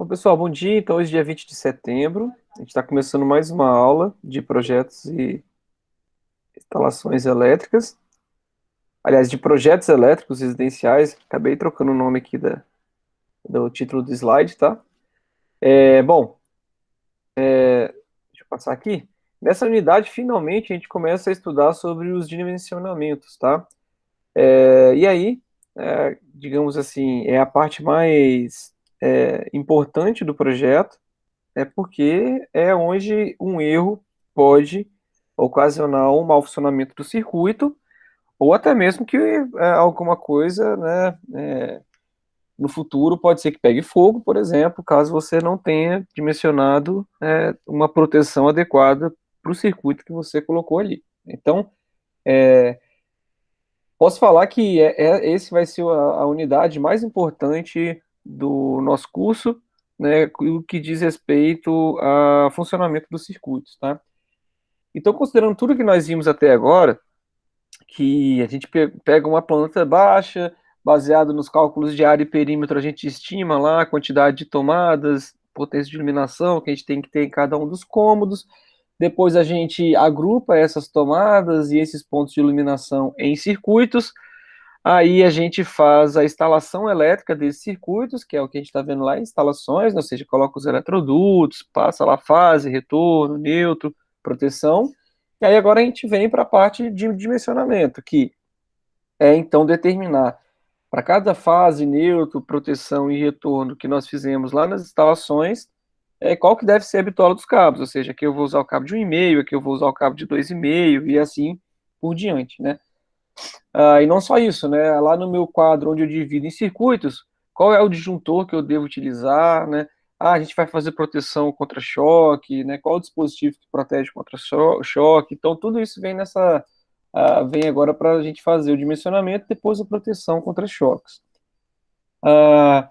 Pessoal, bom dia. Então, hoje, dia 20 de setembro, a gente está começando mais uma aula de projetos e instalações elétricas. Aliás, de projetos elétricos residenciais. Acabei trocando o nome aqui do título do slide, tá? Bom, deixa eu passar aqui. Nessa unidade, finalmente, a gente começa a estudar sobre os dimensionamentos, tá? E aí, digamos assim, é a parte mais importante do projeto. É porque é onde um erro pode ocasionar um mau funcionamento do circuito, ou até mesmo que alguma coisa, né, no futuro pode ser que pegue fogo, por exemplo, caso você não tenha dimensionado uma proteção adequada para o circuito que você colocou ali. Então, posso falar que esse vai ser a unidade mais importante do nosso curso, né, o que diz respeito ao funcionamento dos circuitos, tá? Então, considerando tudo que nós vimos até agora, que a gente pega uma planta baixa, baseado nos cálculos de área e perímetro, a gente estima lá a quantidade de tomadas, potência de iluminação que a gente tem que ter em cada um dos cômodos. Depois a gente agrupa essas tomadas e esses pontos de iluminação em circuitos. Aí a gente faz a instalação elétrica desses circuitos, que é o que a gente está vendo lá, instalações, ou seja, coloca os eletrodutos, passa lá fase, retorno, neutro, proteção. E aí agora a gente vem para a parte de dimensionamento, que é então determinar para cada fase, neutro, proteção e retorno que nós fizemos lá nas instalações, qual que deve ser a bitola dos cabos, ou seja, aqui eu vou usar o cabo de 1,5, aqui eu vou usar o cabo de 2,5 e assim por diante, né? E não só isso, né? Lá no meu quadro onde eu divido em circuitos, qual é o disjuntor que eu devo utilizar, né? A gente vai fazer proteção contra choque, né? Qual é o dispositivo que protege contra choque? Então, tudo isso vem vem agora para a gente fazer o dimensionamento, depois a proteção contra choques. Ah,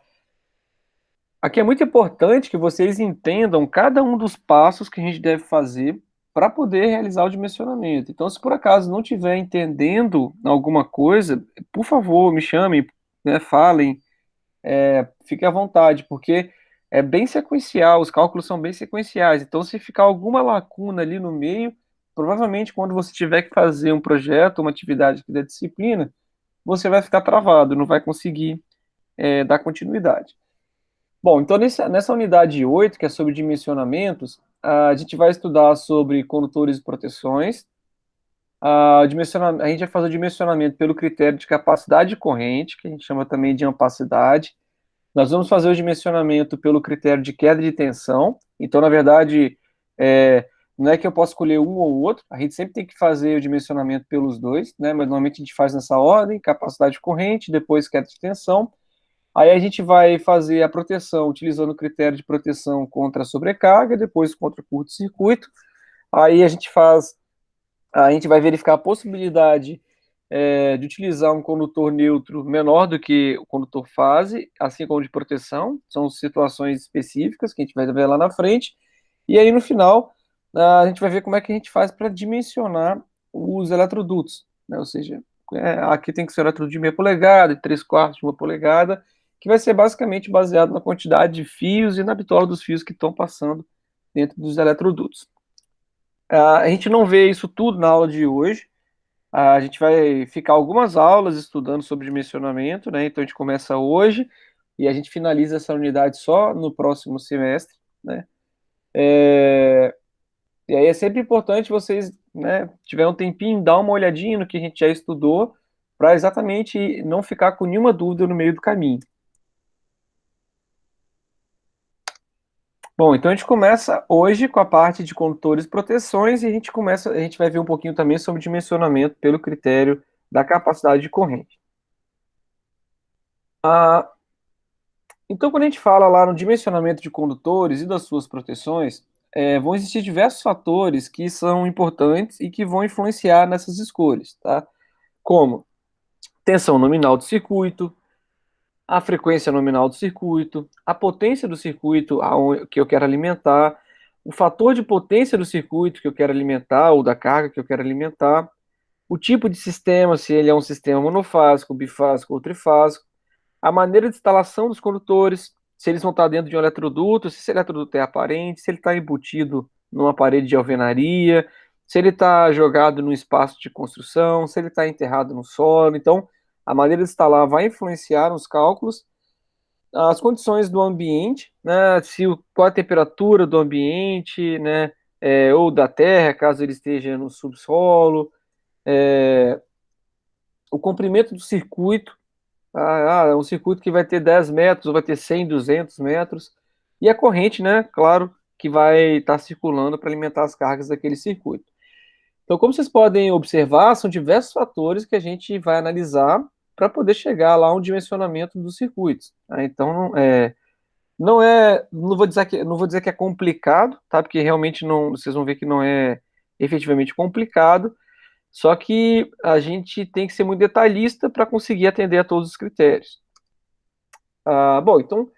Aqui é muito importante que vocês entendam cada um dos passos que a gente deve fazer para poder realizar o dimensionamento. Então, se por acaso não estiver entendendo alguma coisa, por favor, me chamem, né, falem, fique à vontade, porque é bem sequencial, os cálculos são bem sequenciais. Então, se ficar alguma lacuna ali no meio, provavelmente quando você tiver que fazer um projeto, uma atividade aqui da disciplina, você vai ficar travado, não vai conseguir, dar continuidade. Bom, então nessa unidade 8, que é sobre dimensionamentos, a gente vai estudar sobre condutores e proteções. A gente vai fazer o dimensionamento pelo critério de capacidade de corrente, que a gente chama também de ampacidade. Nós vamos fazer o dimensionamento pelo critério de queda de tensão. Então, na verdade, não é que eu possa escolher um ou outro, a gente sempre tem que fazer o dimensionamento pelos dois, né? Mas normalmente a gente faz nessa ordem, capacidade de corrente, depois queda de tensão. Aí a gente vai fazer a proteção utilizando o critério de proteção contra a sobrecarga, depois contra o curto-circuito. Aí a gente vai verificar a possibilidade de utilizar um condutor neutro menor do que o condutor fase, assim como de proteção. São situações específicas que a gente vai ver lá na frente. E aí no final a gente vai ver como é que a gente faz para dimensionar os eletrodutos, né? Ou seja, aqui tem que ser um eletroduto de 0,5 polegada, de 3/4 de 1 polegada, que vai ser basicamente baseado na quantidade de fios e na bitola dos fios que estão passando dentro dos eletrodutos. A gente não vê isso tudo na aula de hoje. A gente vai ficar algumas aulas estudando sobre dimensionamento, né? Então a gente começa hoje e a gente finaliza essa unidade só no próximo semestre, né? E aí é sempre importante vocês, né, tiver um tempinho, dar uma olhadinha no que a gente já estudou, para exatamente não ficar com nenhuma dúvida no meio do caminho. Bom, então a gente começa hoje com a parte de condutores e proteções e a gente vai ver um pouquinho também sobre dimensionamento pelo critério da capacidade de corrente. Ah, então, quando a gente fala lá no dimensionamento de condutores e das suas proteções, vão existir diversos fatores que são importantes e que vão influenciar nessas escolhas, tá? Como tensão nominal do circuito, a frequência nominal do circuito, a potência do circuito que eu quero alimentar, o fator de potência do circuito que eu quero alimentar ou da carga que eu quero alimentar, o tipo de sistema, se ele é um sistema monofásico, bifásico ou trifásico, a maneira de instalação dos condutores, se eles vão estar dentro de um eletroduto, se esse eletroduto é aparente, se ele está embutido numa parede de alvenaria, se ele está jogado num espaço de construção, se ele está enterrado no solo. Então, a maneira de instalar vai influenciar nos cálculos, as condições do ambiente, né, qual a temperatura do ambiente, né, ou da terra, caso ele esteja no subsolo, o comprimento do circuito. É um circuito que vai ter 10 metros, ou vai ter 100, 200 metros. E a corrente, né, claro, que vai estar circulando para alimentar as cargas daquele circuito. Então, como vocês podem observar, são diversos fatores que a gente vai analisar para poder chegar lá a um dimensionamento dos circuitos. Tá? Então, não vou dizer que é complicado, tá? Porque realmente não, vocês vão ver que não é efetivamente complicado, só que a gente tem que ser muito detalhista para conseguir atender a todos os critérios. Bom, então,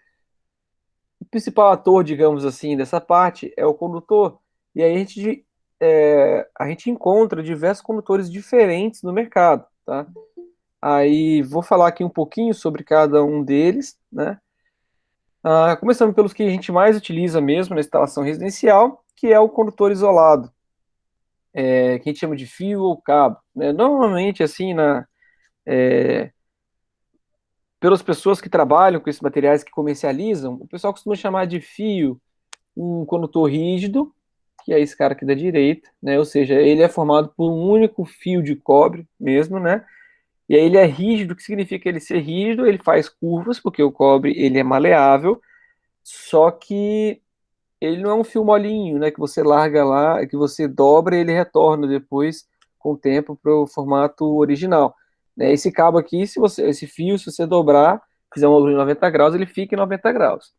o principal ator, digamos assim, dessa parte é o condutor, e aí a gente encontra diversos condutores diferentes no mercado, tá? Aí vou falar aqui um pouquinho sobre cada um deles, né? Começando pelos que a gente mais utiliza mesmo na instalação residencial, que é o condutor isolado, que a gente chama de fio ou cabo, né? Normalmente, assim, pelas pessoas que trabalham com esses materiais que comercializam, o pessoal costuma chamar de fio um condutor rígido, que é esse cara aqui da direita, né? Ou seja, ele é formado por um único fio de cobre mesmo, né? E aí ele é rígido, o que significa ele ser rígido? Ele faz curvas, porque o cobre ele é maleável, só que ele não é um fio molinho, né? Que você larga lá, que você dobra e ele retorna depois com o tempo para o formato original. Né? Esse cabo aqui, esse fio, se você dobrar, fizer um ângulo de 90 graus, ele fica em 90 graus.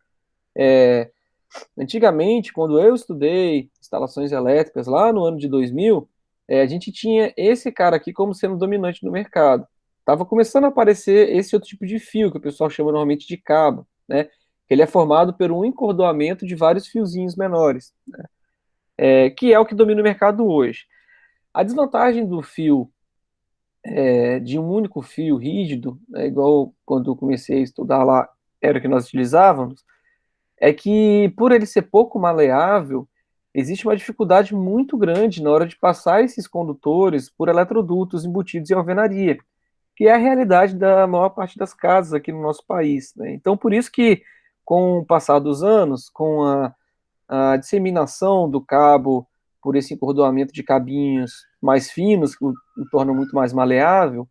Antigamente, quando eu estudei instalações elétricas lá no ano de 2000, a gente tinha esse cara aqui como sendo dominante no mercado. Tava começando a aparecer esse outro tipo de fio, que o pessoal chama normalmente de cabo, né? Ele é formado por um encordoamento de vários fiozinhos menores, que é o que domina o mercado hoje. A desvantagem do fio, de um único fio rígido, igual quando eu comecei a estudar lá, era o que nós utilizávamos, é que por ele ser pouco maleável, existe uma dificuldade muito grande na hora de passar esses condutores por eletrodutos embutidos em alvenaria, que é a realidade da maior parte das casas aqui no nosso país, né? Então, por isso que, com o passar dos anos, com a disseminação do cabo por esse encordoamento de cabinhos mais finos, que o torna muito mais maleável,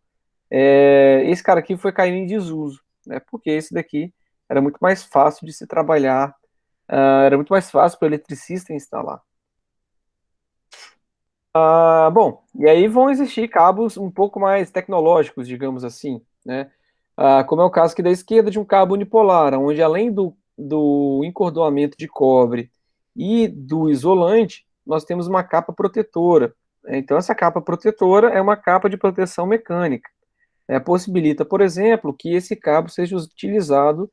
esse cara aqui foi caindo em desuso, né? Porque esse daqui era muito mais fácil de se trabalhar, era muito mais fácil para o eletricista instalar. Bom, e aí vão existir cabos um pouco mais tecnológicos, digamos assim, né? Como é o caso aqui da esquerda de um cabo unipolar, onde além do encordoamento de cobre e do isolante, nós temos uma capa protetora. Né? Então, essa capa protetora é uma capa de proteção mecânica. Possibilita, por exemplo, que esse cabo seja utilizado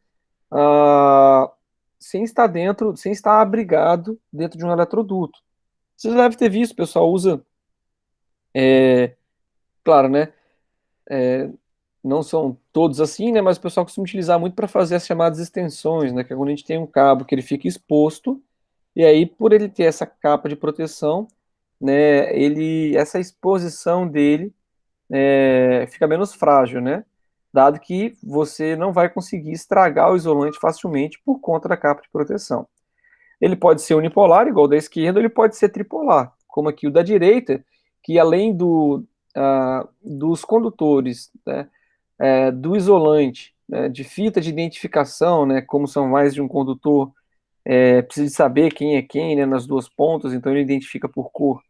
ah, sem estar abrigado dentro de um eletroduto. Vocês devem ter visto, o pessoal usa, claro, né? Não são todos assim, né? Mas o pessoal costuma utilizar muito para fazer as chamadas extensões, né? Que é quando a gente tem um cabo que ele fica exposto, e aí, por ele ter essa capa de proteção, né? Essa exposição dele fica menos frágil, né? Dado que você não vai conseguir estragar o isolante facilmente por conta da capa de proteção. Ele pode ser unipolar, igual o da esquerda, ou ele pode ser tripolar, como aqui o da direita, que além dos condutores, né, do isolante, né, de fita de identificação, né, como são mais de um condutor, precisa de saber quem é quem, né, nas duas pontas, então ele identifica por cor.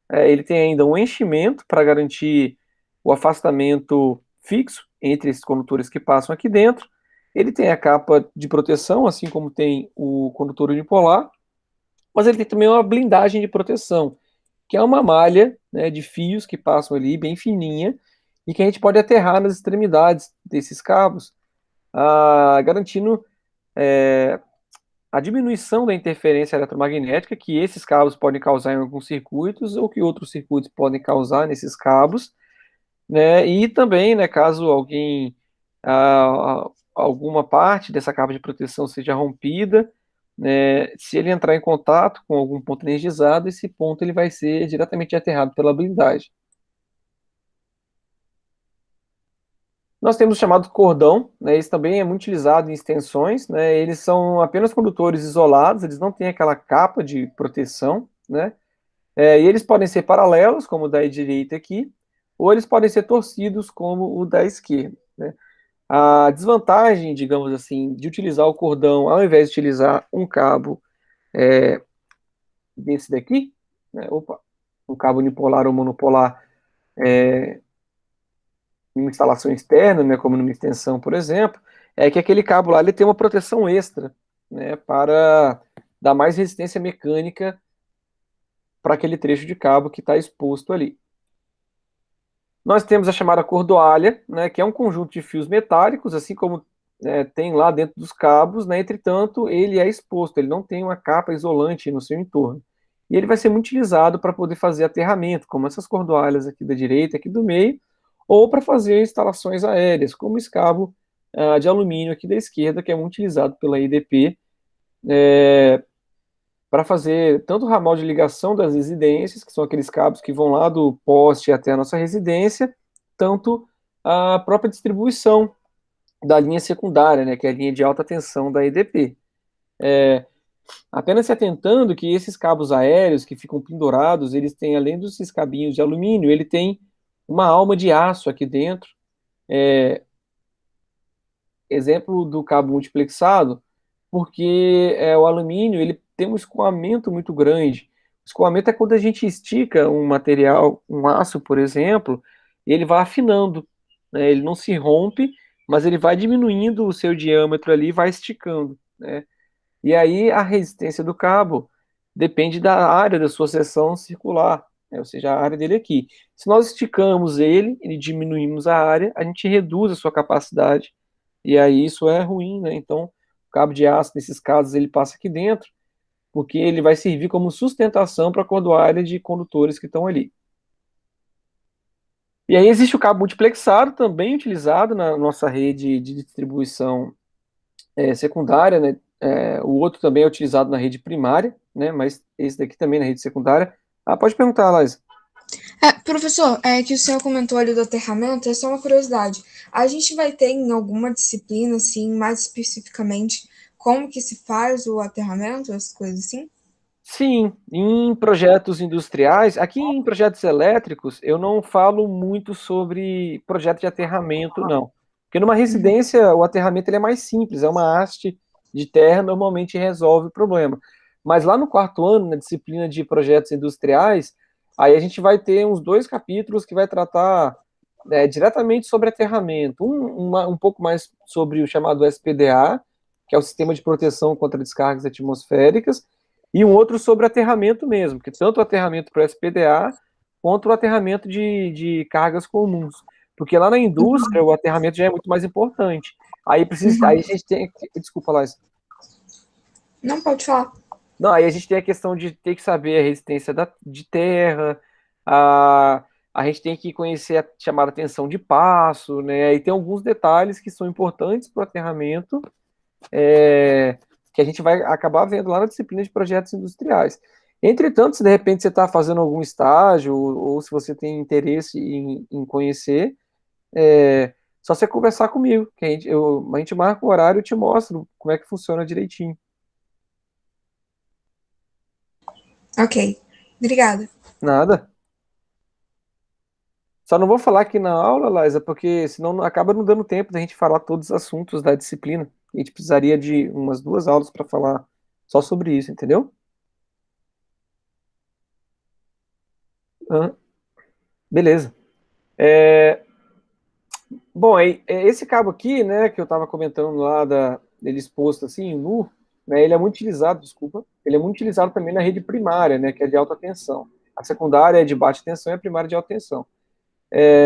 Ele tem ainda um enchimento para garantir o afastamento fixo entre esses condutores que passam aqui dentro. Ele tem a capa de proteção, assim como tem o condutor unipolar, mas ele tem também uma blindagem de proteção, que é uma malha, né, de fios que passam ali, bem fininha, e que a gente pode aterrar nas extremidades desses cabos, garantindo a diminuição da interferência eletromagnética que esses cabos podem causar em alguns circuitos ou que outros circuitos podem causar nesses cabos, né? E também, né, caso alguma parte dessa capa de proteção seja rompida, né, se ele entrar em contato com algum ponto energizado, esse ponto ele vai ser diretamente aterrado pela blindagem. Nós temos o chamado cordão, né, esse também é muito utilizado em extensões, né, eles são apenas condutores isolados, eles não têm aquela capa de proteção, né, e eles podem ser paralelos, como o da direita aqui, ou eles podem ser torcidos, como o da esquerda, né. A desvantagem, digamos assim, de utilizar o cordão ao invés de utilizar um cabo desse daqui, né, opa, um cabo unipolar ou monopolar em uma instalação externa, né, como numa extensão, por exemplo, é que aquele cabo lá ele tem uma proteção extra, né, para dar mais resistência mecânica para aquele trecho de cabo que está exposto ali. Nós temos a chamada cordoalha, né, que é um conjunto de fios metálicos, assim como tem lá dentro dos cabos, né, entretanto, ele é exposto, ele não tem uma capa isolante no seu entorno. E ele vai ser muito utilizado para poder fazer aterramento, como essas cordoalhas aqui da direita, aqui do meio, ou para fazer instalações aéreas, como esse cabo de alumínio aqui da esquerda, que é muito utilizado pela IDP, para fazer tanto o ramal de ligação das residências, que são aqueles cabos que vão lá do poste até a nossa residência, tanto a própria distribuição da linha secundária, né, que é a linha de alta tensão da EDP. Apenas se atentando que esses cabos aéreos que ficam pendurados, eles têm, além desses cabinhos de alumínio, ele tem uma alma de aço aqui dentro. Exemplo do cabo multiplexado, porque o alumínio ele tem um escoamento muito grande. O escoamento é quando a gente estica um material, um aço, por exemplo, e ele vai afinando, né? Ele não se rompe, mas ele vai diminuindo o seu diâmetro ali, vai esticando, né? E aí a resistência do cabo depende da área da sua seção circular, né? Ou seja, a área dele aqui. Se nós esticamos ele e diminuímos a área, a gente reduz a sua capacidade e aí isso é ruim, né? Então, o cabo de aço, nesses casos, ele passa aqui dentro, porque ele vai servir como sustentação para a cordoalha de condutores que estão ali. E aí existe o cabo multiplexado, também utilizado na nossa rede de distribuição secundária, né? O outro também é utilizado na rede primária, né? Mas esse daqui também na rede secundária. Ah, pode perguntar, Laís. Professor, é que o senhor comentou ali do aterramento, é só uma curiosidade. A gente vai ter em alguma disciplina, assim, mais especificamente, como que se faz o aterramento, essas coisas assim? Sim, em projetos industriais, aqui em projetos elétricos, eu não falo muito sobre projeto de aterramento, não. Porque numa residência, o aterramento ele é mais simples, é uma haste de terra, normalmente resolve o problema. Mas lá no quarto ano, na disciplina de projetos industriais, aí a gente vai ter uns 2 capítulos que vai tratar diretamente sobre aterramento. Um pouco mais sobre o chamado SPDA, que é o Sistema de Proteção contra Descargas Atmosféricas, e um outro sobre aterramento mesmo, que tanto o aterramento para o SPDA quanto o aterramento de cargas comuns. Porque lá na indústria o aterramento já é muito mais importante. Aí a gente tem. Desculpa, Laís. Não pode falar. Não, aí a gente tem a questão de ter que saber a resistência de terra, a, a gente tem que conhecer a chamada tensão de passo, né? E tem alguns detalhes que são importantes para o aterramento, que a gente vai acabar vendo lá na disciplina de projetos industriais. Entretanto, se de repente você está fazendo algum estágio, ou se você tem interesse em conhecer, só você conversar comigo, que a gente marca um horário e te mostro como é que funciona direitinho. Ok, obrigada. Nada. Só não vou falar aqui na aula, Liza, porque senão acaba não dando tempo da gente falar todos os assuntos da disciplina. A gente precisaria de umas 2 aulas para falar só sobre isso, entendeu? Ah, beleza. Bom, aí, esse cabo aqui, né, que eu estava comentando lá dele exposto assim, nu, né, ele é muito utilizado, desculpa, ele é muito utilizado também na rede primária, né, que é de alta tensão. A secundária é de baixa tensão e a primária é de alta tensão.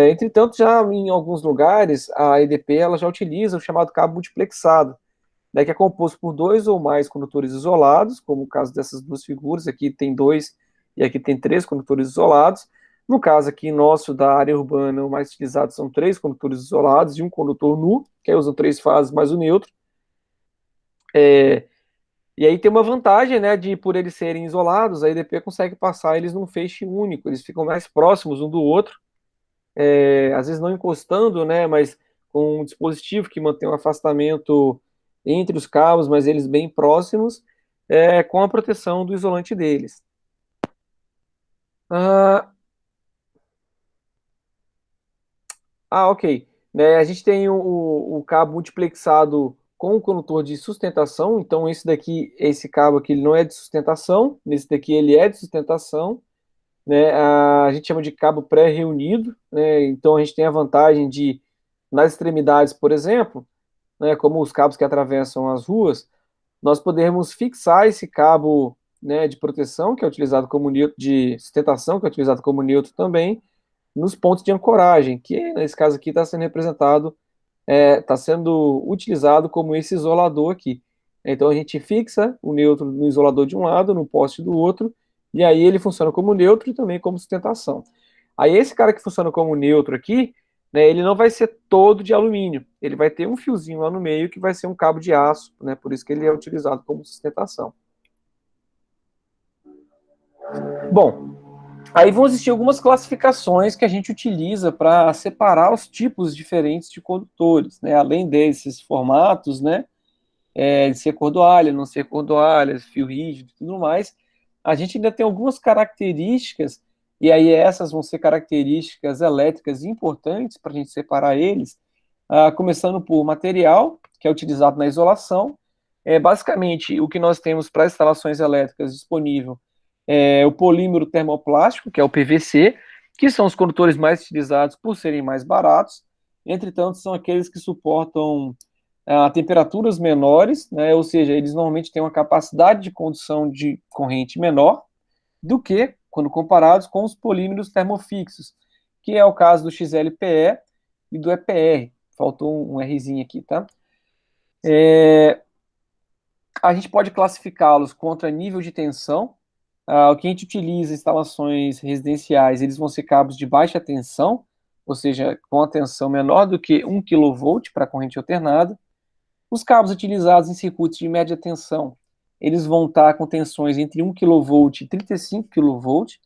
Entretanto, já em alguns lugares, a EDP ela já utiliza o chamado cabo multiplexado, né, que é composto por 2 ou mais condutores isolados, como o caso dessas duas figuras, aqui tem 2 e aqui tem 3 condutores isolados, No caso aqui nosso, da área urbana, o mais utilizado são 3 condutores isolados e um condutor nu, que aí usam 3 fases mais o neutro. E aí tem uma vantagem, né, de por eles serem isolados, a EDP consegue passar eles num feixe único, eles ficam mais próximos um do outro, às vezes não encostando, né, mas com um dispositivo que mantém um afastamento entre os cabos, mas eles bem próximos, com a proteção do isolante deles. Ah, ok. Né, a gente tem o cabo multiplexado com o condutor de sustentação, então esse cabo aqui ele não é de sustentação, nesse daqui ele é de sustentação, né? A gente chama de cabo pré-reunido, né? Então a gente tem a vantagem de, nas extremidades, por exemplo, né, como os cabos que atravessam as ruas, nós podemos fixar esse cabo, né, de proteção, que é utilizado como neutro, de sustentação, que é utilizado como neutro também, nos pontos de ancoragem, que nesse caso aqui está sendo representado, está sendo utilizado como esse isolador aqui. Então a gente fixa o neutro no isolador de um lado, no poste do outro, e aí ele funciona como neutro e também como sustentação. Aí esse cara que funciona como neutro aqui, né, ele não vai ser todo de alumínio, ele vai ter um fiozinho lá no meio que vai ser um cabo de aço, né, por isso que ele é utilizado como sustentação. Bom, aí vão existir algumas classificações que a gente utiliza para separar os tipos diferentes de condutores, né? Além desses formatos, né? De ser cordoalha, não ser cordoalha, fio rígido e tudo mais, a gente ainda tem algumas características, e aí essas vão ser características elétricas importantes para a gente separar eles, começando por material, que é utilizado na isolação. Basicamente, o que nós temos para instalações elétricas disponível o polímero termoplástico, que é o PVC, que são os condutores mais utilizados por serem mais baratos. Entretanto, são aqueles que suportam temperaturas menores, né, ou seja, eles normalmente têm uma capacidade de condução de corrente menor do que quando comparados com os polímeros termofixos, que é o caso do XLPE e do EPR. Faltou um Rzinho aqui, tá? A gente pode classificá-los contra nível de tensão. O que a gente utiliza em instalações residenciais, eles vão ser cabos de baixa tensão, ou seja, com a tensão menor do que 1 kV para corrente alternada. Os cabos utilizados em circuitos de média tensão, eles vão estar com tensões entre 1 kV e 35 kV,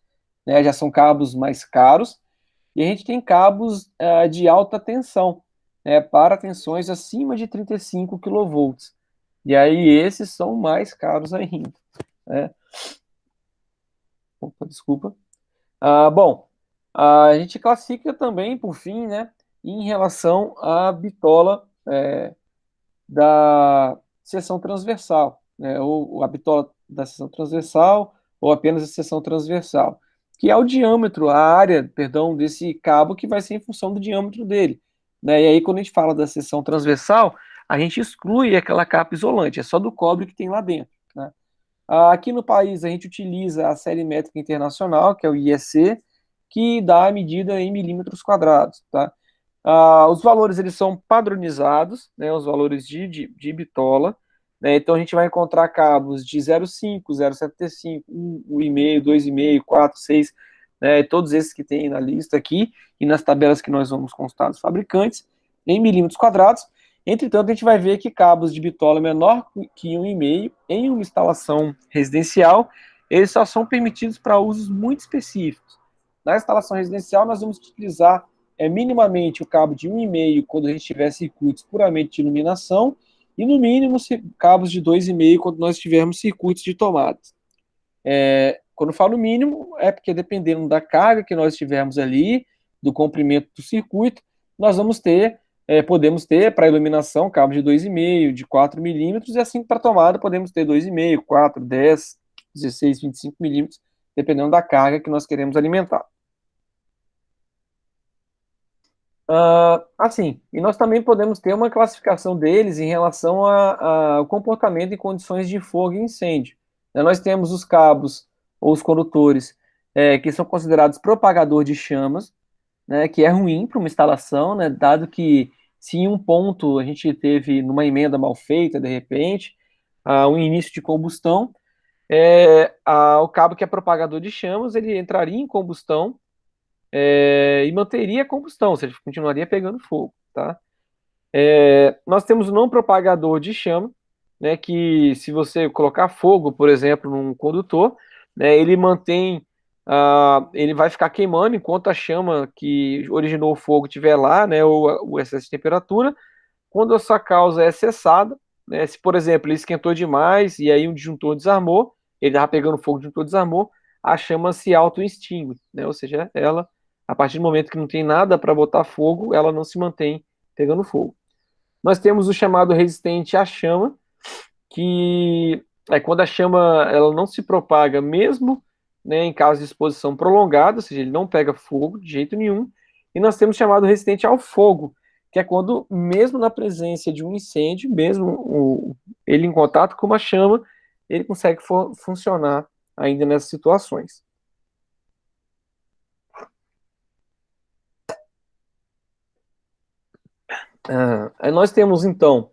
né, já são cabos mais caros. E a gente tem cabos de alta tensão, né, para tensões acima de 35 kV. E aí esses são mais caros ainda, né? Opa, desculpa. Bom, a gente classifica também, por fim, né, em relação à bitola da seção transversal, né, ou a bitola da seção transversal, ou apenas a seção transversal, que é o diâmetro, a área, perdão, desse cabo que vai ser em função do diâmetro dele, né, e aí quando a gente fala da seção transversal, a gente exclui aquela capa isolante, é só do cobre que tem lá dentro, né. Aqui no país a gente utiliza a série métrica internacional, que é o IEC, que dá a medida em milímetros quadrados, tá? Os valores eles são padronizados, né, os valores de bitola, né, então a gente vai encontrar cabos de 0,5, 0,75, 1,5, 2,5, 4, 6, né, todos esses que tem na lista aqui e nas tabelas que nós vamos constar dos fabricantes, em milímetros quadrados. Entretanto, a gente vai ver que cabos de bitola menor que 1,5 em uma instalação residencial, eles só são permitidos para usos muito específicos. Na instalação residencial, nós vamos utilizar minimamente o cabo de 1,5 quando a gente tiver circuitos puramente de iluminação e no mínimo cabos de 2,5 quando nós tivermos circuitos de tomadas. Quando eu falo mínimo, é porque dependendo da carga que nós tivermos ali, do comprimento do circuito, nós vamos ter, podemos ter para iluminação cabos de 2,5, de 4 milímetros, e assim para tomada podemos ter 2,5, 4, 10, 16, 25 milímetros, dependendo da carga que nós queremos alimentar. Assim, e nós também podemos ter uma classificação deles em relação ao comportamento em condições de fogo e incêndio. Nós temos os cabos ou os condutores que são considerados propagador de chamas, né, que é ruim para uma instalação, né, dado que se em um ponto a gente teve numa emenda mal feita, de repente, um início de combustão, o cabo que é propagador de chamas, ele entraria em combustão e manteria a combustão, ou seja, continuaria pegando fogo, tá? Nós temos o não propagador de chama, né, que se você colocar fogo, por exemplo, num condutor, né, ele mantém, ele vai ficar queimando enquanto a chama que originou o fogo estiver lá, né, ou o excesso de temperatura. Quando a sua causa é cessada, né, se por exemplo ele esquentou demais e aí um disjuntor desarmou, ele estava pegando fogo, o disjuntor desarmou, a chama se auto-extingue, né, ou seja, ela, a partir do momento que não tem nada para botar fogo, ela não se mantém pegando fogo. Nós temos o chamado resistente à chama, que é quando a chama ela não se propaga mesmo, né, em caso de exposição prolongada, ou seja, ele não pega fogo de jeito nenhum. E nós temos o chamado resistente ao fogo, que é quando, mesmo na presença de um incêndio, mesmo ele em contato com uma chama, ele consegue funcionar ainda nessas situações. Aí nós temos, então,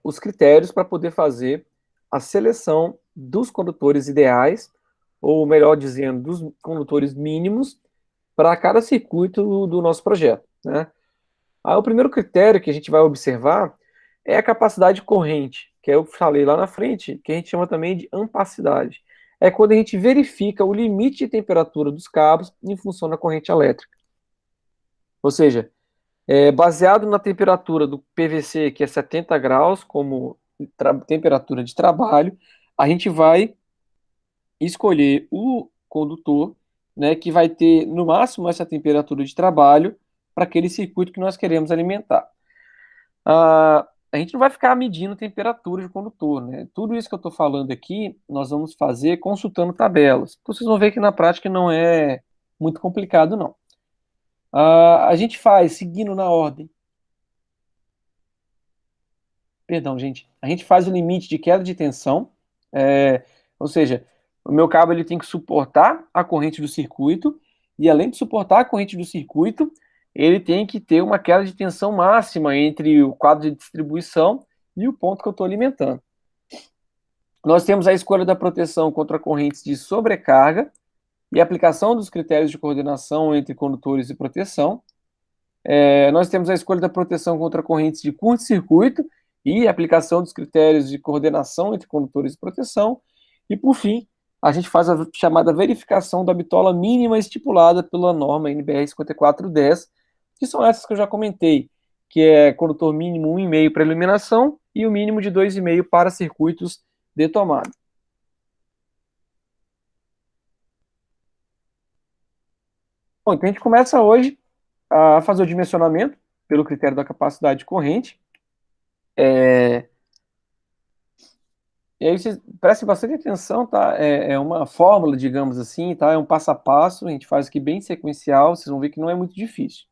os critérios para poder fazer a seleção dos condutores ideais, ou melhor dizendo, dos condutores mínimos para cada circuito do nosso projeto, né? Aí o primeiro critério que a gente vai observar é a capacidade corrente, que eu falei lá na frente, que a gente chama também de ampacidade. É quando a gente verifica o limite de temperatura dos cabos em função da corrente elétrica. Ou seja, baseado na temperatura do PVC, que é 70 graus, como temperatura de trabalho, a gente vai escolher o condutor, né, que vai ter no máximo essa temperatura de trabalho para aquele circuito que nós queremos alimentar. A gente não vai ficar medindo temperatura de condutor, né? Tudo isso que eu estou falando aqui, nós vamos fazer consultando tabelas. Então, vocês vão ver que na prática não é muito complicado, não. A gente faz seguindo na ordem. Perdão, gente. A gente faz o limite de queda de tensão, ou seja, o meu cabo ele tem que suportar a corrente do circuito, e além de suportar a corrente do circuito, ele tem que ter uma queda de tensão máxima entre o quadro de distribuição e o ponto que eu estou alimentando. Nós temos a escolha da proteção contra correntes de sobrecarga e a aplicação dos critérios de coordenação entre condutores e proteção. Nós temos a escolha da proteção contra correntes de curto-circuito e a aplicação dos critérios de coordenação entre condutores e proteção. E, por fim, a gente faz a chamada verificação da bitola mínima estipulada pela norma NBR 5410, que são essas que eu já comentei, que é condutor mínimo 1,5 para iluminação e o mínimo de 2,5 para circuitos de tomada. Bom, então a gente começa hoje a fazer o dimensionamento pelo critério da capacidade de corrente. E aí vocês prestem bastante atenção, tá? É uma fórmula, digamos assim, tá? É um passo a passo, a gente faz aqui bem sequencial, vocês vão ver que não é muito difícil.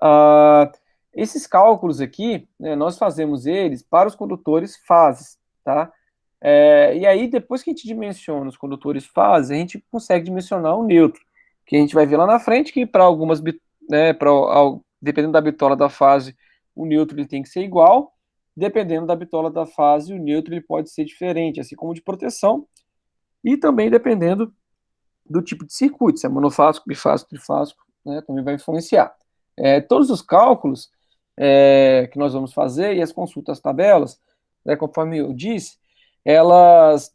Ah, esses cálculos aqui, né, nós fazemos eles para os condutores fases, tá? E aí, depois que a gente dimensiona os condutores fases, a gente consegue dimensionar o neutro, que a gente vai ver lá na frente que para algumas, né, dependendo da bitola da fase, o neutro ele tem que ser igual, dependendo da bitola da fase, o neutro ele pode ser diferente, assim como de proteção, e também dependendo do tipo de circuito, se é monofásico, bifásico, trifásico, né, também vai influenciar. Todos os cálculos que nós vamos fazer e as consultas tabelas, né, conforme eu disse, elas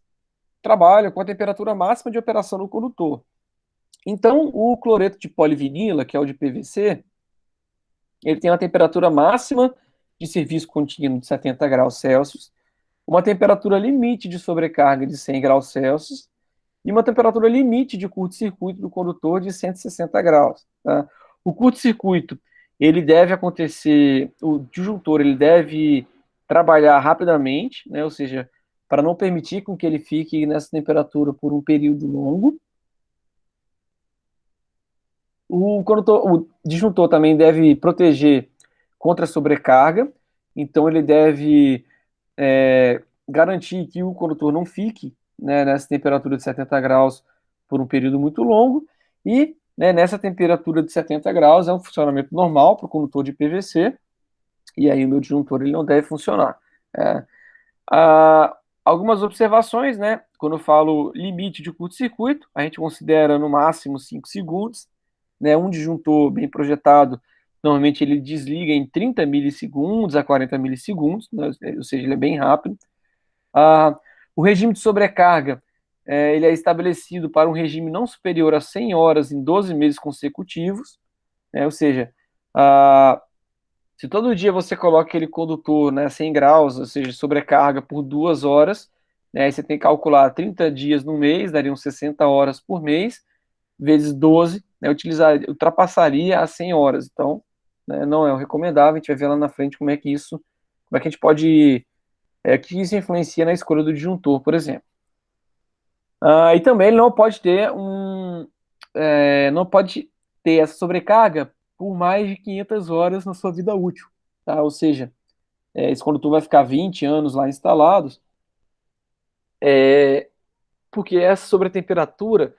trabalham com a temperatura máxima de operação do condutor. Então, o cloreto de polivinila, que é o de PVC, ele tem uma temperatura máxima de serviço contínuo de 70 graus Celsius, uma temperatura limite de sobrecarga de 100 graus Celsius e uma temperatura limite de curto-circuito do condutor de 160 graus. Tá? O curto-circuito, ele deve acontecer, o disjuntor, ele deve trabalhar rapidamente, né? Ou seja, para não permitir com que ele fique nessa temperatura por um período longo. O disjuntor também deve proteger contra a sobrecarga, então ele deve garantir que o condutor não fique, né, nessa temperatura de 70 graus por um período muito longo, e, né, nessa temperatura de 70 graus é um funcionamento normal para o condutor de PVC, e aí o meu disjuntor ele não deve funcionar. A, Algumas observações, né? Quando eu falo limite de curto-circuito, a gente considera no máximo 5 segundos, né? Um disjuntor bem projetado, normalmente ele desliga em 30 milissegundos a 40 milissegundos, né? Ou seja, ele é bem rápido. Ah, o regime de sobrecarga, ele é estabelecido para um regime não superior a 100 horas em 12 meses consecutivos, né? Ou seja, ah, se todo dia você coloca aquele condutor, né, 100 graus, ou seja, sobrecarga por 2 horas, né, aí você tem que calcular 30 dias no mês, dariam 60 horas por mês, vezes 12, né, ultrapassaria as 100 horas. Então, né, não é o recomendável, a gente vai ver lá na frente como é que a gente pode, que isso influencia na escolha do disjuntor, por exemplo. E também ele não pode ter não pode ter essa sobrecarga por mais de 500 horas na sua vida útil, tá? Ou seja, esse condutor vai ficar 20 anos lá instalados, porque essa sobretemperatura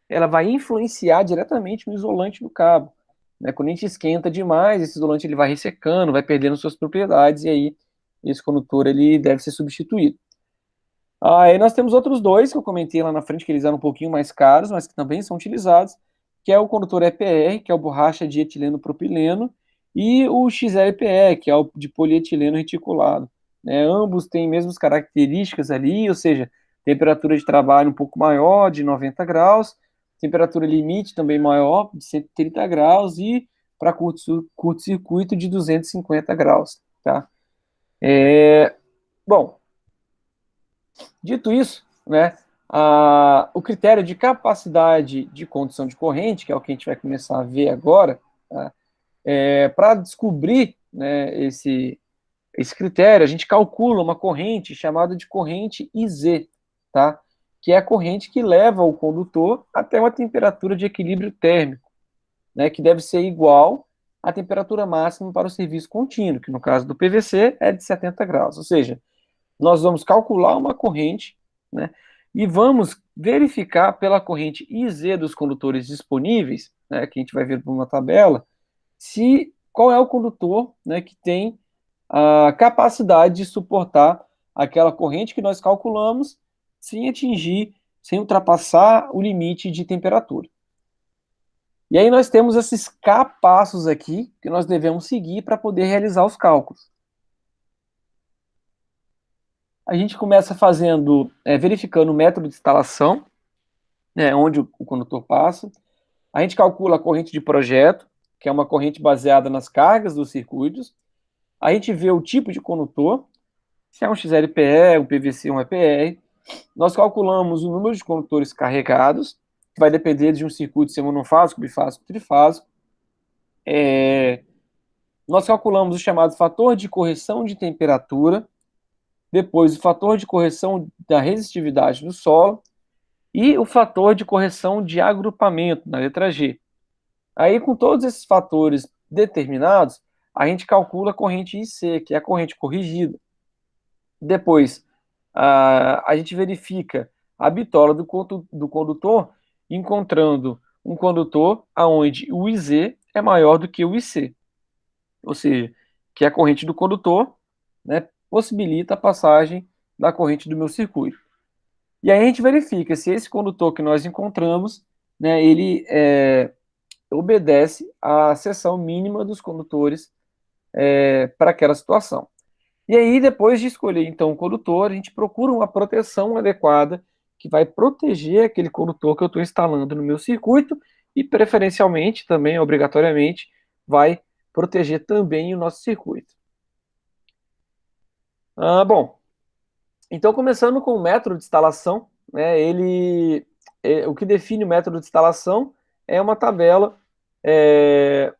ela vai influenciar diretamente no isolante do cabo, né? Quando a gente esquenta demais, esse isolante ele vai ressecando, vai perdendo suas propriedades e aí esse condutor ele deve ser substituído. Aí nós temos outros dois que eu comentei lá na frente, que eles eram um pouquinho mais caros, mas que também são utilizados, que é o condutor EPR, que é o borracha de etileno propileno, e o XLPE, que é o de polietileno reticulado. Né? Ambos têm mesmas características ali, ou seja, temperatura de trabalho um pouco maior, de 90 graus, temperatura limite também maior, de 130 graus, e para curto-circuito de 250 graus. Tá? Bom, dito isso, né, o critério de capacidade de condução de corrente, que é o que a gente vai começar a ver agora, tá, para descobrir, né, esse critério, a gente calcula uma corrente chamada de corrente IZ, tá? Que é a corrente que leva o condutor até uma temperatura de equilíbrio térmico, né, que deve ser igual à temperatura máxima para o serviço contínuo, que no caso do PVC é de 70 graus. Ou seja, nós vamos calcular uma corrente, né, e vamos verificar pela corrente IZ dos condutores disponíveis, né, que a gente vai ver por uma tabela, se qual é o condutor, né, que tem a capacidade de suportar aquela corrente que nós calculamos sem atingir, sem ultrapassar o limite de temperatura. E aí nós temos esses K passos aqui que nós devemos seguir para poder realizar os cálculos. A gente começa fazendo, verificando o método de instalação, né, onde o condutor passa. A gente calcula a corrente de projeto, que é uma corrente baseada nas cargas dos circuitos. A gente vê o tipo de condutor, se é um XLPE, um PVC, um EPR. Nós calculamos o número de condutores carregados, que vai depender de um circuito ser monofásico, bifásico, trifásico. Nós calculamos o chamado fator de correção de temperatura, depois o fator de correção da resistividade do solo e o fator de correção de agrupamento, na letra G. Aí, com todos esses fatores determinados, a gente calcula a corrente IC, que é a corrente corrigida. Depois, a gente verifica a bitola do condutor, encontrando um condutor onde o IZ é maior do que o IC. Ou seja, que a corrente do condutor, né, possibilita a passagem da corrente do meu circuito. E aí a gente verifica se esse condutor que nós encontramos, né, ele obedece à seção mínima dos condutores para aquela situação. E aí, depois de escolher, então, o condutor, a gente procura uma proteção adequada que vai proteger aquele condutor que eu estou instalando no meu circuito e, preferencialmente, também, obrigatoriamente, vai proteger também o nosso circuito. Bom, então, começando com o método de instalação, né, o que define o método de instalação é uma tabela, é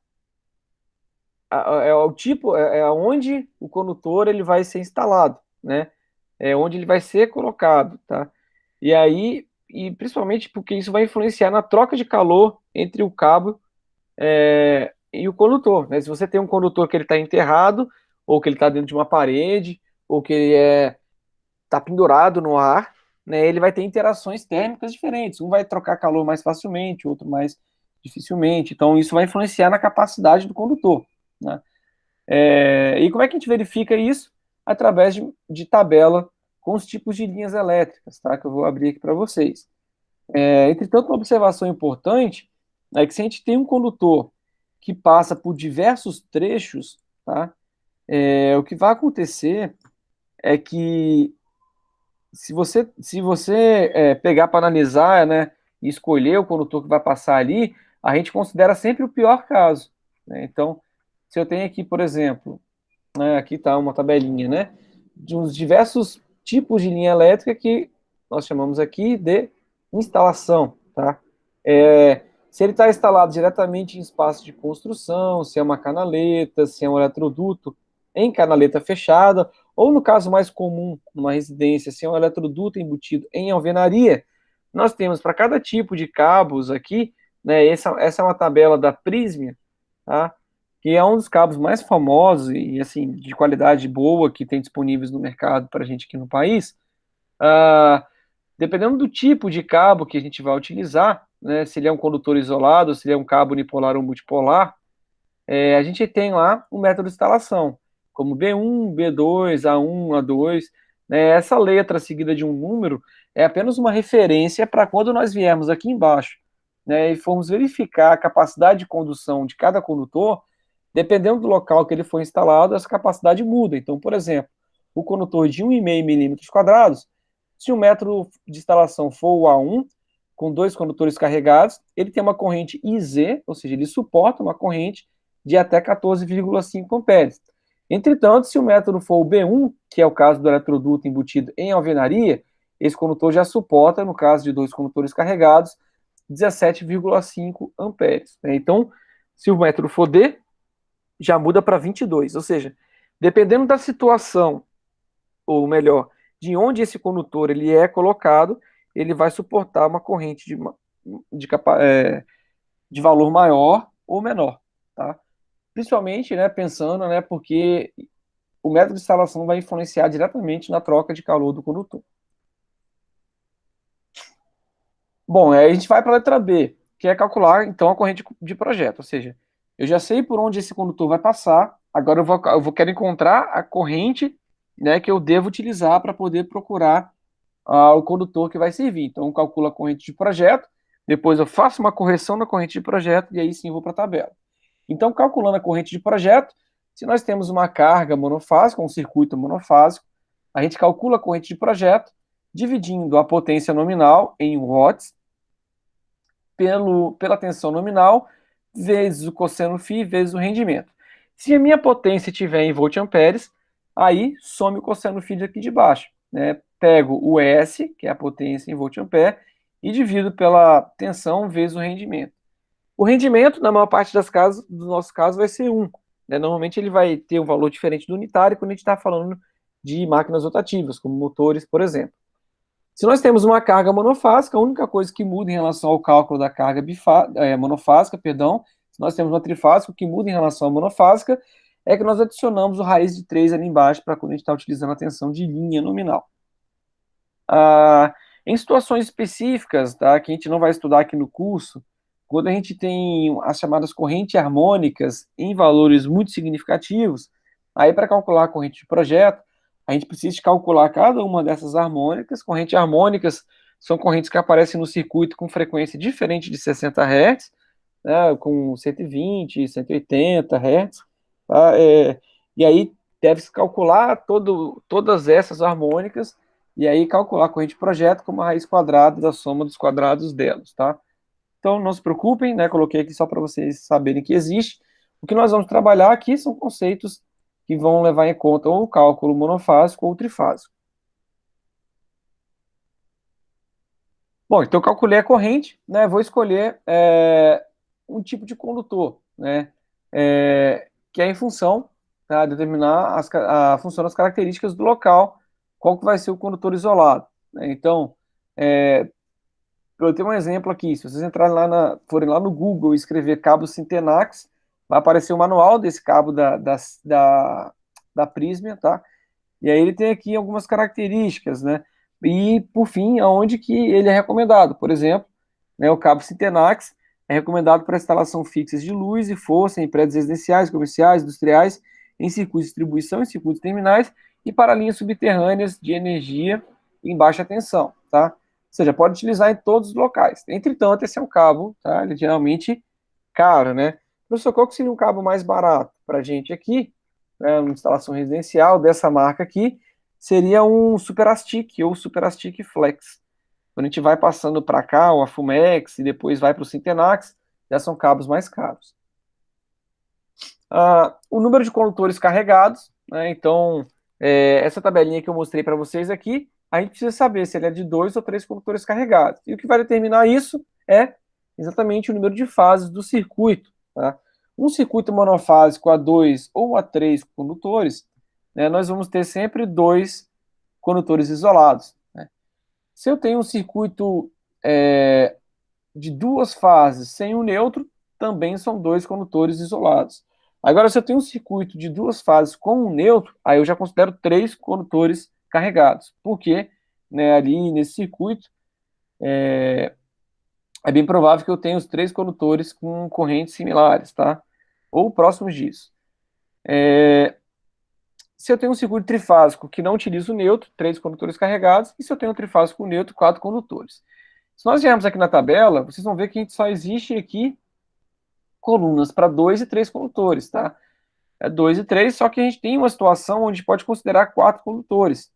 o tipo, onde o condutor ele vai ser instalado, né? É onde ele vai ser colocado, tá? E aí, e principalmente porque isso vai influenciar na troca de calor entre o cabo e o condutor, né? Se você tem um condutor que ele está enterrado, ou que ele está dentro de uma parede, ou que ele está pendurado no ar, né? Ele vai ter interações térmicas diferentes. Um vai trocar calor mais facilmente, outro mais dificilmente. Então, isso vai influenciar na capacidade do condutor, né? E como é que a gente verifica isso? Através de tabela com os tipos de linhas elétricas, tá? Que eu vou abrir aqui para vocês. Entretanto, uma observação importante é que se a gente tem um condutor que passa por diversos trechos, tá? O que vai acontecer é que se você pegar para analisar, né, e escolher o condutor que vai passar ali, a gente considera sempre o pior caso, né? Então, se eu tenho aqui, por exemplo, né, aqui está uma tabelinha, né, de uns diversos tipos de linha elétrica que nós chamamos aqui de instalação, tá? Se ele está instalado diretamente em espaço de construção, se é uma canaleta, se é um eletroduto em canaleta fechada, ou no caso mais comum, numa residência, se é um eletroduto embutido em alvenaria, nós temos para cada tipo de cabos aqui, né, essa é uma tabela da Prysmian, tá? Que é um dos cabos mais famosos e assim de qualidade boa que tem disponíveis no mercado para a gente aqui no país. Ah, Dependendo do tipo de cabo que a gente vai utilizar, né, se ele é um condutor isolado, se ele é um cabo unipolar ou multipolar, a gente tem lá o método de instalação, como B1, B2, A1, A2. Né, essa letra seguida de um número é apenas uma referência para quando nós viermos aqui embaixo, né, e formos verificar a capacidade de condução de cada condutor, dependendo do local que ele foi instalado, essa capacidade muda. Então, por exemplo, o condutor de 1,5 milímetros quadrados, se o método de instalação for o A1, com dois condutores carregados, ele tem uma corrente IZ, ou seja, ele suporta uma corrente de até 14,5 amperes. Entretanto, se o método for o B1, que é o caso do eletroduto embutido em alvenaria, esse condutor já suporta, no caso de dois condutores carregados, 17,5 amperes. Então, se o método for D, já muda para 22, ou seja, dependendo da situação, ou melhor, de onde esse condutor ele é colocado, ele vai suportar uma corrente de, de valor maior ou menor, tá? Principalmente, né, pensando, né, porque o método de instalação vai influenciar diretamente na troca de calor do condutor. Bom, aí a gente vai para a letra B, que é calcular, então, a corrente de projeto, ou seja, eu já sei por onde esse condutor vai passar, agora quero encontrar a corrente, né, que eu devo utilizar para poder procurar o condutor que vai servir. Então, eu calculo a corrente de projeto, depois eu faço uma correção na corrente de projeto e aí sim eu vou para a tabela. Então, calculando a corrente de projeto, se nós temos uma carga monofásica, um circuito monofásico, a gente calcula a corrente de projeto dividindo a potência nominal em watts pela tensão nominal vezes o cosseno φ vezes o rendimento. Se a minha potência estiver em volt-amperes, aí some o cosseno φ aqui de baixo. Né? Pego o S, que é a potência em volt-ampere, e divido pela tensão vezes o rendimento. O rendimento, na maior parte das casas, do nosso caso, vai ser 1. Né? Normalmente ele vai ter um valor diferente do unitário quando a gente está falando de máquinas rotativas, como motores, por exemplo. Se nós temos uma carga monofásica, a única coisa que muda em relação ao cálculo da carga monofásica, perdão, se nós temos uma trifásica, o que muda em relação à monofásica é que nós adicionamos o raiz de 3 ali embaixo para quando a gente está utilizando a tensão de linha nominal. Em situações específicas, tá, que a gente não vai estudar aqui no curso, quando a gente tem as chamadas correntes harmônicas em valores muito significativos, aí para calcular a corrente de projeto, a gente precisa calcular cada uma dessas harmônicas. Correntes harmônicas são correntes que aparecem no circuito com frequência diferente de 60 Hz, né, com 120, 180 Hz. Tá? E aí deve-se calcular todas essas harmônicas e aí calcular a corrente de projeto como a raiz quadrada da soma dos quadrados delas, tá? Então, não se preocupem, né? Coloquei aqui só para vocês saberem que existe. O que nós vamos trabalhar aqui são conceitos que vão levar em conta ou o cálculo monofásico ou trifásico. Bom, então eu calculei a corrente, né? Vou escolher um tipo de condutor, né? Que é em função, tá, determinar a função das características do local, qual que vai ser o condutor isolado. Né? Então, eu tenho um exemplo aqui, se vocês entrarem forem lá no Google e escrever cabo Syntenax, vai aparecer o manual desse cabo da Prysmian, tá? E aí ele tem aqui algumas características, né? E, por fim, aonde que ele é recomendado. Por exemplo, né, o cabo Syntenax é recomendado para instalação fixa de luz e força em prédios residenciais, comerciais, industriais, em circuitos de distribuição, em circuitos terminais e para linhas subterrâneas de energia em baixa tensão, tá? Ou seja, pode utilizar em todos os locais. Entretanto, esse é um cabo, tá? Ele é geralmente caro, né? Professor, qual que seria um cabo mais barato para a gente aqui, né, uma instalação residencial dessa marca aqui, seria um Superastic ou Superastic Flex. Quando a gente vai passando para cá, o Afumex, e depois vai para o Syntenax, já são cabos mais caros. O número de condutores carregados, né, então, essa tabelinha que eu mostrei para vocês aqui, a gente precisa saber se ele é de 2 ou 3 condutores carregados. E o que vai determinar isso é exatamente o número de fases do circuito. Tá? Um circuito monofásico a 2 ou a 3 condutores, né, nós vamos ter sempre 2 condutores isolados. Né? Se eu tenho um circuito de 2 fases sem o neutro, também são 2 condutores isolados. Agora, se eu tenho um circuito de 2 fases com um neutro, aí eu já considero 3 condutores carregados. Porque, né, ali nesse circuito, é bem provável que eu tenha os 3 condutores com correntes similares, tá? Ou próximos disso. Se eu tenho um circuito trifásico que não utiliza o neutro, 3 condutores carregados, e se eu tenho um trifásico com neutro, 4 condutores. Se nós viermos aqui na tabela, vocês vão ver que a gente só existe aqui colunas para 2 e 3 condutores, tá? É 2 e 3, só que a gente tem uma situação onde pode considerar 4 condutores,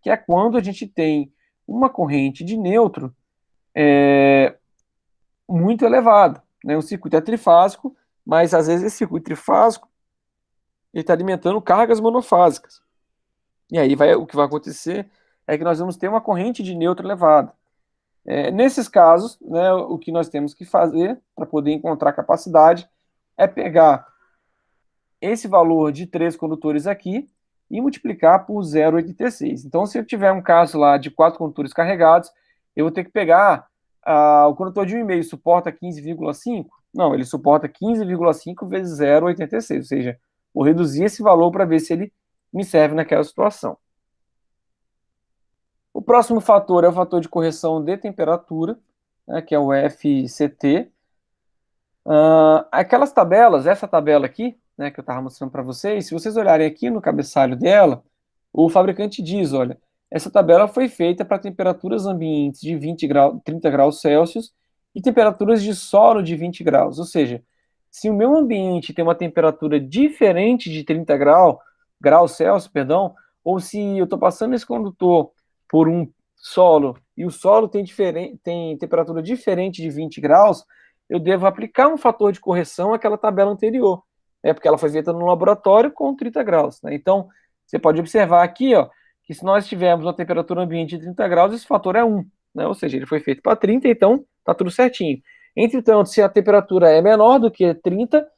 que é quando a gente tem uma corrente de neutro muito elevada, né? O circuito é trifásico, mas às vezes esse circuito trifásico está alimentando cargas monofásicas. E aí o que vai acontecer é que nós vamos ter uma corrente de neutro elevada. Nesses casos, né, o que nós temos que fazer para poder encontrar capacidade é pegar esse valor de 3 condutores aqui e multiplicar por 0,86. Então, se eu tiver um caso lá de 4 condutores carregados, eu vou ter que pegar o condutor de 1,5 suporta 15,5? Não, ele suporta 15,5 vezes 0,86, ou seja, vou reduzir esse valor para ver se ele me serve naquela situação. O próximo fator é o fator de correção de temperatura, né, que é o FCT. Aquelas tabelas, essa tabela aqui, né, que eu estava mostrando para vocês, se vocês olharem aqui no cabeçalho dela, o fabricante diz, olha, essa tabela foi feita para temperaturas ambientes de 30 graus Celsius e temperaturas de solo de 20 graus. Ou seja, se o meu ambiente tem uma temperatura diferente de 30 graus Celsius, perdão, ou se eu estou passando esse condutor por um solo e o solo tem temperatura diferente de 20 graus, eu devo aplicar um fator de correção àquela tabela anterior. Porque ela foi feita no laboratório com 30 graus. Né? Então, você pode observar aqui, ó, que se nós tivermos uma temperatura ambiente de 30 graus, esse fator é 1. Né? Ou seja, ele foi feito para 30, então está tudo certinho. Entretanto, se a temperatura é menor do que 30,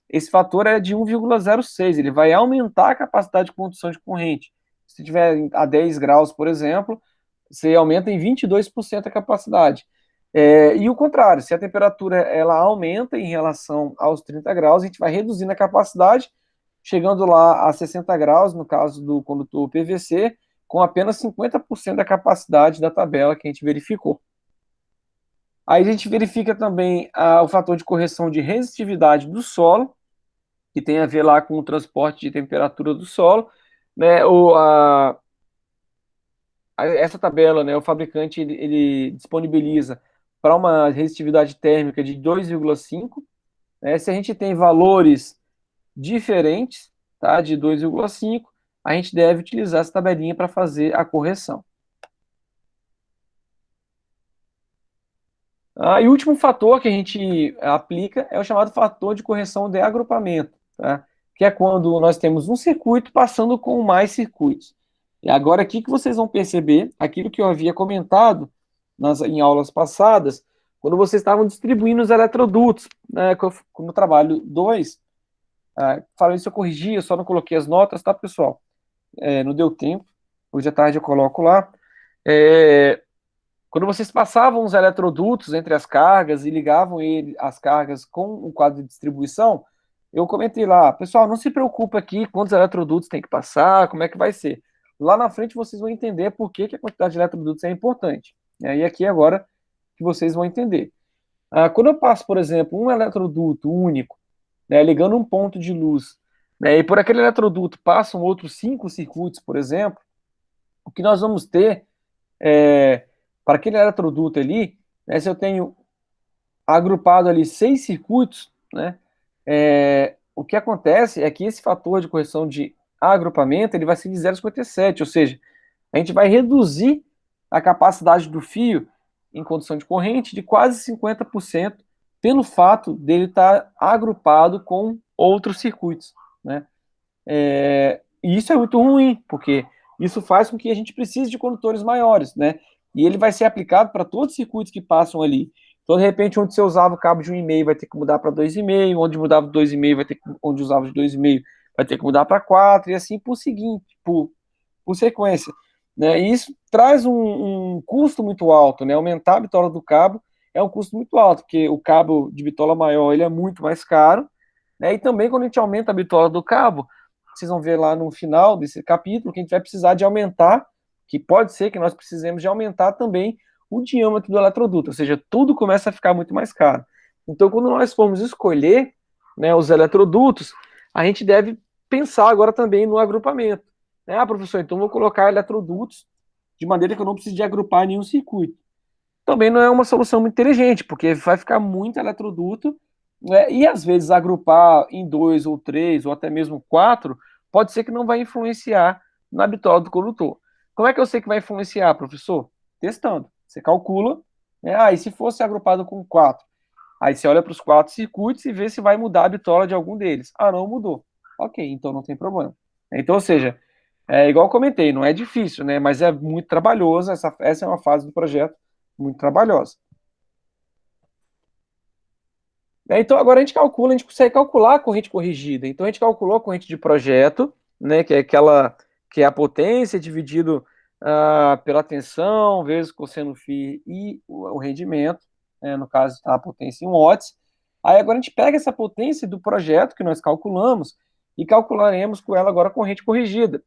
esse fator é de 1,06. Ele vai aumentar a capacidade de condução de corrente. Se tiver a 10 graus, por exemplo, você aumenta em 22% a capacidade. E o contrário, se a temperatura ela aumenta em relação aos 30 graus, a gente vai reduzindo a capacidade, chegando lá a 60 graus, no caso do condutor PVC, com apenas 50% da capacidade da tabela que a gente verificou. Aí a gente verifica também o fator de correção de resistividade do solo, que tem a ver lá com o transporte de temperatura do solo, né, essa tabela, né, o fabricante ele disponibiliza para uma resistividade térmica de 2,5. Né, se a gente tem valores diferentes, tá, de 2,5, a gente deve utilizar essa tabelinha para fazer a correção. E o último fator que a gente aplica é o chamado fator de correção de agrupamento, tá? Que é quando nós temos um circuito passando com mais circuitos. E agora aqui que vocês vão perceber aquilo que eu havia comentado em aulas passadas, quando vocês estavam distribuindo os eletrodutos, né, no trabalho 2, falando isso eu corrigi, eu só não coloquei as notas, tá, pessoal? Não deu tempo, hoje à tarde eu coloco lá. Quando vocês passavam os eletrodutos entre as cargas e ligavam as cargas com o quadro de distribuição, eu comentei lá, pessoal, não se preocupa aqui quantos eletrodutos tem que passar, como é que vai ser. Lá na frente vocês vão entender por que a quantidade de eletrodutos é importante. E aqui agora que vocês vão entender. Quando eu passo, por exemplo, um eletroduto único, né, ligando um ponto de luz né, e por aquele eletroduto passam outros 5 circuitos, por exemplo, o que nós vamos ter para aquele eletroduto ali, né, se eu tenho agrupado ali 6 circuitos, né, o que acontece é que esse fator de correção de agrupamento ele vai ser de 0,57, ou seja, a gente vai reduzir a capacidade do fio em condição de corrente de quase 50% pelo fato dele estar agrupado com outros circuitos, né? E isso é muito ruim, porque isso faz com que a gente precise de condutores maiores, né? E ele vai ser aplicado para todos os circuitos que passam ali. Então, de repente, onde você usava o cabo de 1,5 vai ter que mudar para 2,5, onde mudava de 2,5 vai ter que, onde usava de 2,5 vai ter que mudar para 4, e assim por seguinte, por sequência. Né? E isso traz um custo muito alto, né? Aumentar a bitola do cabo é um custo muito alto, porque o cabo de bitola maior ele é muito mais caro, né? E também quando a gente aumenta a bitola do cabo, vocês vão ver lá no final desse capítulo que a gente vai precisar de aumentar, que pode ser que nós precisemos de aumentar também o diâmetro do eletroduto, ou seja, tudo começa a ficar muito mais caro. Então, quando nós formos escolher, né, os eletrodutos, a gente deve pensar agora também no agrupamento. Ah, professor, então vou colocar eletrodutos de maneira que eu não precise de agrupar nenhum circuito. Também não é uma solução muito inteligente, porque vai ficar muito eletroduto, né, e às vezes agrupar em 2 ou 3 ou até mesmo 4 pode ser que não vai influenciar na bitola do condutor. Como é que eu sei que vai influenciar, professor? Testando. Você calcula, né? E se fosse agrupado com 4? Aí você olha para os 4 circuitos e vê se vai mudar a bitola de algum deles. Ah, não mudou. Ok, então não tem problema. Então, ou seja, igual eu comentei, não é difícil, né? Mas é muito trabalhoso. Essa é uma fase do projeto muito trabalhosa. Então agora a gente calcula, a gente consegue calcular a corrente corrigida. Então a gente calculou a corrente de projeto, né, que é aquela que é a potência dividido pela tensão vezes cosseno φ e o rendimento, né, no caso a potência em watts. Aí agora a gente pega essa potência do projeto que nós calculamos e calcularemos com ela agora a corrente corrigida,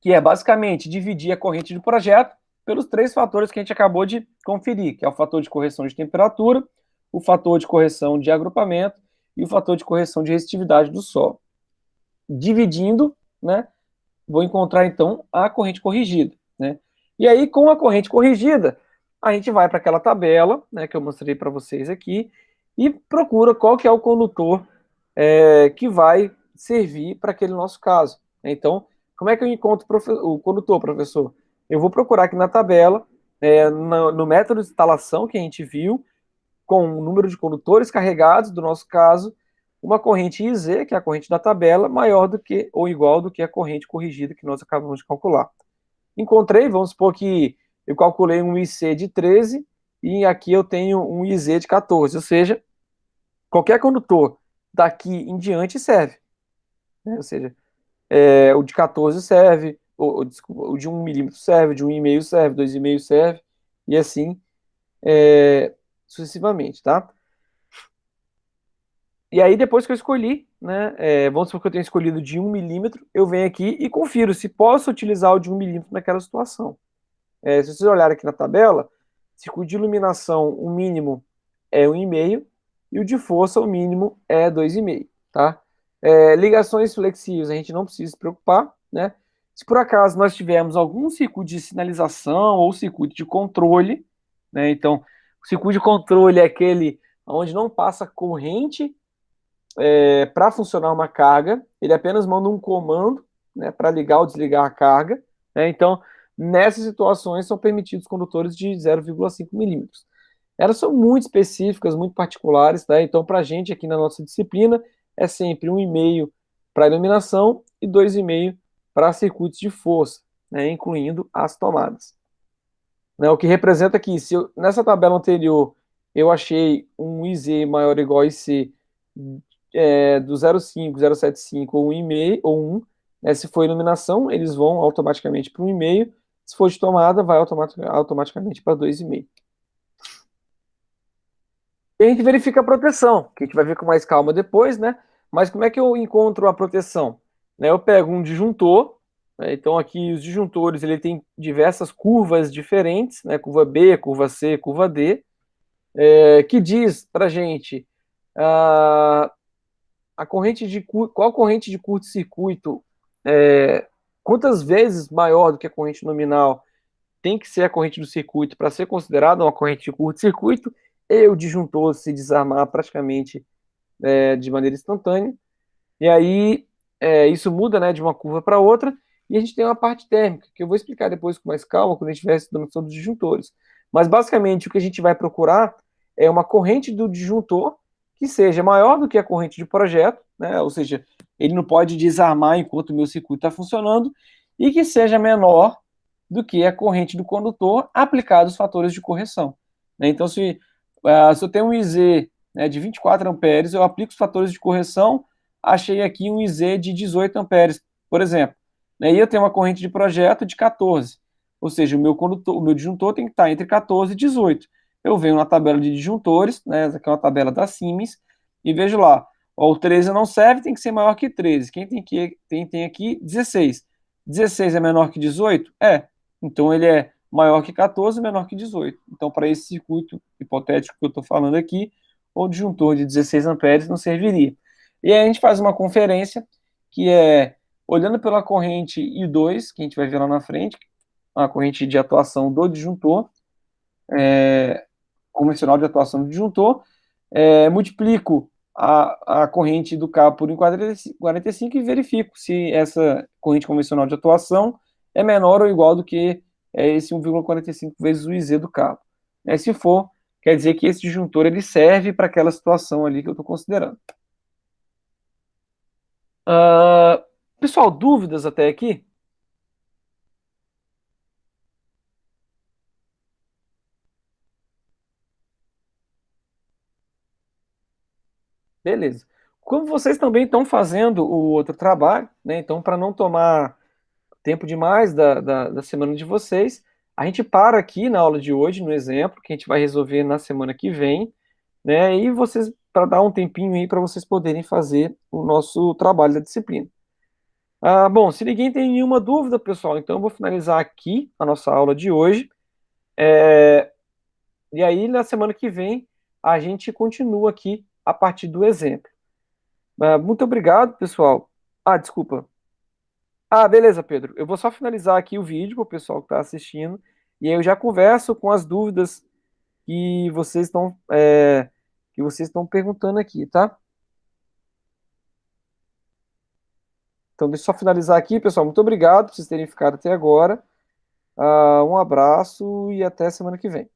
que é basicamente dividir a corrente do projeto pelos 3 fatores que a gente acabou de conferir, que é o fator de correção de temperatura, o fator de correção de agrupamento e o fator de correção de resistividade do solo. Dividindo, né, vou encontrar então a corrente corrigida, né? E aí, com a corrente corrigida, a gente vai para aquela tabela, né, que eu mostrei para vocês aqui, e procura qual que é o condutor que vai servir para aquele nosso caso. Então, como é que eu encontro o condutor, professor? Eu vou procurar aqui na tabela, no método de instalação que a gente viu, com o número de condutores carregados, do nosso caso, uma corrente IZ, que é a corrente da tabela, maior do que ou igual do que a corrente corrigida que nós acabamos de calcular. Encontrei, vamos supor que eu calculei um IC de 13 e aqui eu tenho um IZ de 14, ou seja, qualquer condutor daqui em diante serve, né? Ou seja, o de 14 serve, desculpa, o de 1 milímetro serve, o de 1,5 serve, 2,5 serve, e assim sucessivamente, tá? E aí, depois que eu escolhi, né, vamos supor que eu tenho escolhido de 1 milímetro, eu venho aqui e confiro se posso utilizar o de 1 milímetro naquela situação. Se vocês olharem aqui na tabela, circuito de iluminação, o mínimo é 1,5 e o de força, o mínimo é 2,5, tá? Ligações flexíveis, a gente não precisa se preocupar, né? Se por acaso nós tivermos algum circuito de sinalização ou circuito de controle, né? Então, o circuito de controle é aquele onde não passa corrente para funcionar uma carga, ele apenas manda um comando, né, para ligar ou desligar a carga, né? Então, nessas situações são permitidos condutores de 0,5 milímetros. Elas são muito específicas, muito particulares, tá? Então, para a gente aqui na nossa disciplina, é sempre 1,5 para iluminação e 2,5 para circuitos de força, né, incluindo as tomadas. Né, o que representa que, se nessa tabela anterior eu achei um IZ maior ou igual a IC do 0,5, 0,75 ou 1,5 ou 1, né, se for iluminação, eles vão automaticamente para 1,5, se for de tomada, vai automaticamente para 2,5. E a gente verifica a proteção, que a gente vai ver com mais calma depois, né? Mas como é que eu encontro a proteção? Né, eu pego um disjuntor, né, então aqui os disjuntores ele tem diversas curvas diferentes, né? Curva B, curva C, curva D, que diz para gente qual corrente de curto-circuito quantas vezes maior do que a corrente nominal tem que ser a corrente do circuito para ser considerada uma corrente de curto-circuito e o disjuntor se desarmar praticamente de maneira instantânea. E aí isso muda, né, de uma curva para outra, e a gente tem uma parte térmica, que eu vou explicar depois com mais calma, quando a gente estiver estudando sobre os disjuntores. Mas basicamente o que a gente vai procurar é uma corrente do disjuntor que seja maior do que a corrente de projeto, né, ou seja, ele não pode desarmar enquanto o meu circuito está funcionando, e que seja menor do que a corrente do condutor aplicado os fatores de correção. Né? Então, se eu tenho um IZ, né, de 24 amperes, eu aplico os fatores de correção, achei aqui um IZ de 18 amperes, por exemplo. Né, e eu tenho uma corrente de projeto de 14. Ou seja, o meu disjuntor tem que estar entre 14 e 18. Eu venho na tabela de disjuntores, né, essa aqui é uma tabela da Siemens, e vejo lá, ó, o 13 não serve, tem que ser maior que 13. Tem aqui 16. 16 é menor que 18? É. Então ele é maior que 14 e menor que 18. Então, para esse circuito hipotético que eu estou falando aqui, o disjuntor de 16 amperes não serviria. E aí a gente faz uma conferência que é olhando pela corrente I2, que a gente vai ver lá na frente, a corrente de atuação do disjuntor, convencional de atuação do disjuntor, multiplico a corrente do cabo por 45 e verifico se essa corrente convencional de atuação é menor ou igual do que esse 1,45 vezes o IZ do cabo. Se for, quer dizer que esse disjuntor ele serve para aquela situação ali que eu estou considerando. Uh, pessoal, dúvidas até aqui? Beleza. Como vocês também estão fazendo o outro trabalho, né? Então, para não tomar tempo demais da semana de vocês, a gente para aqui na aula de hoje, no exemplo, que a gente vai resolver na semana que vem, né? E vocês, para dar um tempinho aí para vocês poderem fazer o nosso trabalho da disciplina. Bom, se ninguém tem nenhuma dúvida, pessoal, então eu vou finalizar aqui a nossa aula de hoje. E aí, na semana que vem, a gente continua aqui a partir do exemplo. Muito obrigado, pessoal. Desculpa. Beleza, Pedro. Eu vou só finalizar aqui o vídeo para o pessoal que está assistindo. E aí eu já converso com as dúvidas que vocês estão perguntando aqui, tá? Então, deixa eu só finalizar aqui, pessoal. Muito obrigado por vocês terem ficado até agora. Um abraço e até semana que vem.